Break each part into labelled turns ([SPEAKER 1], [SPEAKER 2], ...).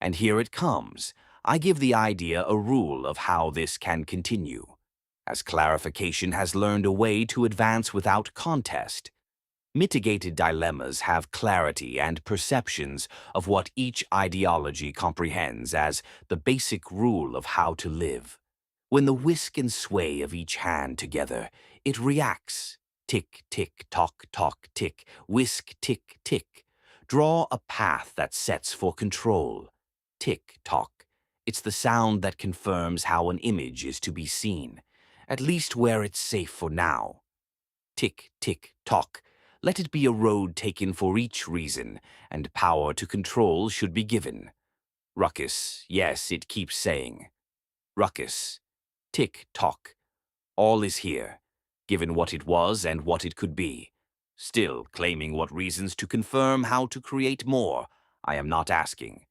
[SPEAKER 1] And here it comes. I give the idea a rule of how this can continue, as clarification has learned a way to advance without contest. Mitigated dilemmas have clarity and perceptions of what each ideology comprehends as the basic rule of how to live. When the whisk and sway of each hand together, it reacts. Tick, tick, tock, tock, tick, whisk, tick, tick. Draw a path that sets for control. Tick, tock. It's the sound that confirms how an image is to be seen, at least where it's safe for now. Tick, tick, tock. Let it be a road taken for each reason, and power to control should be given. Ruckus, yes, it keeps saying. Ruckus. Tick, tock. All is here, given what it was and what it could be. Still claiming what reasons to confirm how to create more, I am not asking.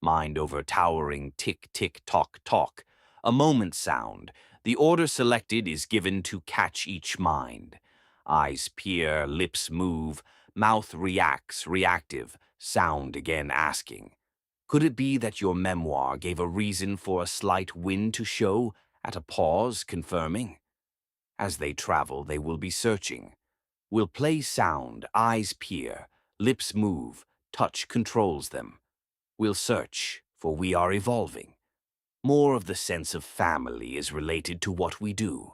[SPEAKER 1] Mind over towering tick, tick, tock, tock. A moment sound. The order selected is given to catch each mind. Eyes peer, lips move, mouth reacts, reactive, sound again asking. Could it be that your memoir gave a reason for a slight wind to show, at a pause confirming? As they travel, they will be searching. Will play sound, eyes peer, lips move, touch controls them. We'll search, for we are evolving. More of the sense of family is related to what we do.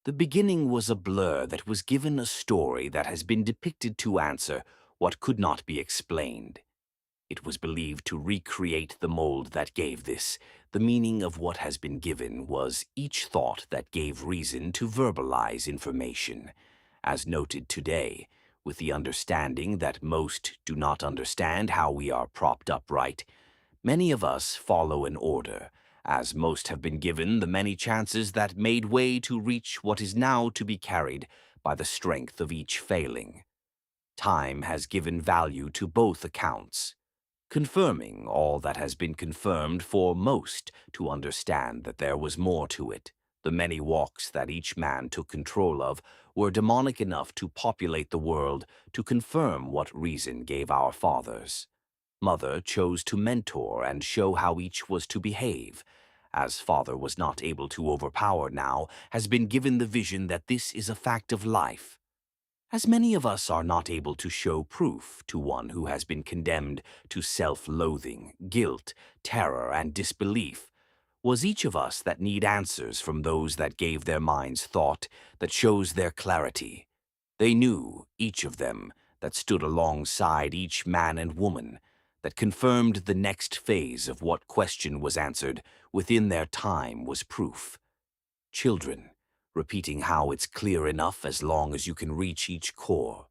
[SPEAKER 1] The beginning was a blur that was given a story that has been depicted to answer what could not be explained. It was believed to recreate the mold that gave this. The meaning of what has been given was each thought that gave reason to verbalize information, as noted today, with the understanding that most do not understand how we are propped upright. Many of us follow an order, as most have been given the many chances that made way to reach what is now to be carried by the strength of each failing. Time has given value to both accounts, confirming all that has been confirmed for most to understand that there was more to it. The many walks that each man took control of were demonic enough to populate the world to confirm what reason gave our fathers. Mother chose to mentor and show how each was to behave, as father was not able to overpower now, has been given the vision that this is a fact of life. As many of us are not able to show proof to one who has been condemned to self-loathing, guilt, terror, and disbelief, was each of us that need answers from those that gave their minds thought that shows their clarity. They knew, each of them, that stood alongside each man and woman, that confirmed the next phase of what question was answered within their time was proof. Children, repeating how it's clear enough as long as you can reach each core.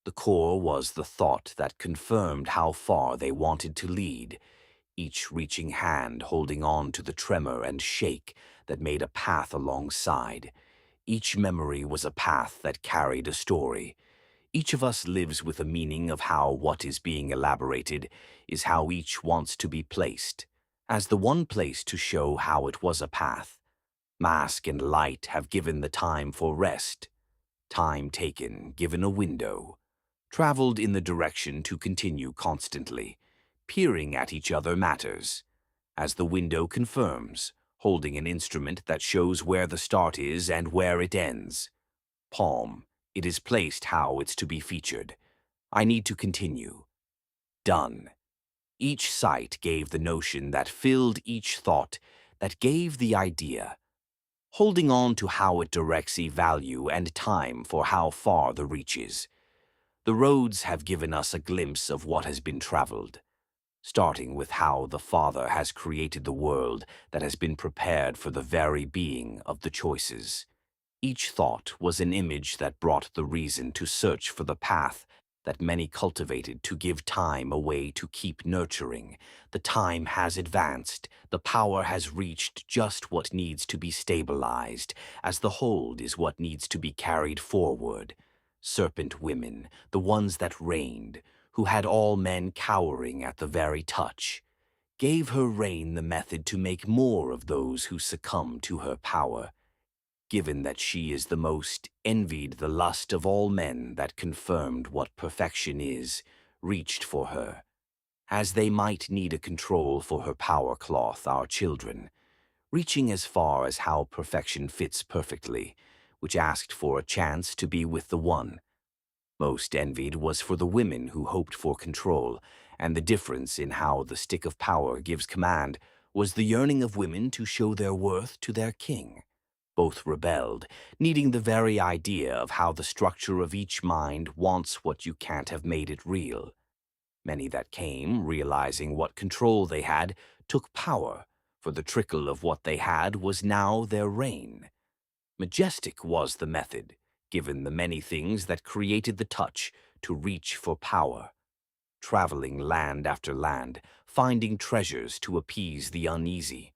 [SPEAKER 1] The core was the thought that confirmed how far they wanted to lead, each reaching hand holding on to the tremor and shake that made a path alongside. Each memory was a path that carried a story. Each of us lives with a meaning of how what is being elaborated is how each wants to be placed, as the one place to show how it was a path. Mask and light have given the time for rest. Time taken, given a window. Traveled in the direction to continue constantly. Peering at each other matters, as the window confirms, holding an instrument that shows where the start is and where it ends. Palm, it is placed how it's to be featured. I need to continue. Done. Each sight gave the notion that filled each thought, that gave the idea. Holding on to how it directs value and time for how far the reach is. The roads have given us a glimpse of what has been traveled, starting with how the Father has created the world that has been prepared for the very being of the choices. Each thought was an image that brought the reason to search for the path that many cultivated to give time a way to keep nurturing. The time has advanced, the power has reached just what needs to be stabilized, as the hold is what needs to be carried forward. Serpent women, the ones that reigned, who had all men cowering at the very touch, gave her reign the method to make more of those who succumb to her power. Given that she is the most envied, the lust of all men that confirmed what perfection is, reached for her, as they might need a control for her power cloth, our children, reaching as far as how perfection fits perfectly, which asked for a chance to be with the one. Most envied was for the women who hoped for control, and the difference in how the stick of power gives command was the yearning of women to show their worth to their king. Both rebelled, needing the very idea of how the structure of each mind wants what you can't have made it real. Many that came, realizing what control they had, took power, for the trickle of what they had was now their reign. Majestic was the method, given the many things that created the touch to reach for power. Traveling land after land, finding treasures to appease the uneasy,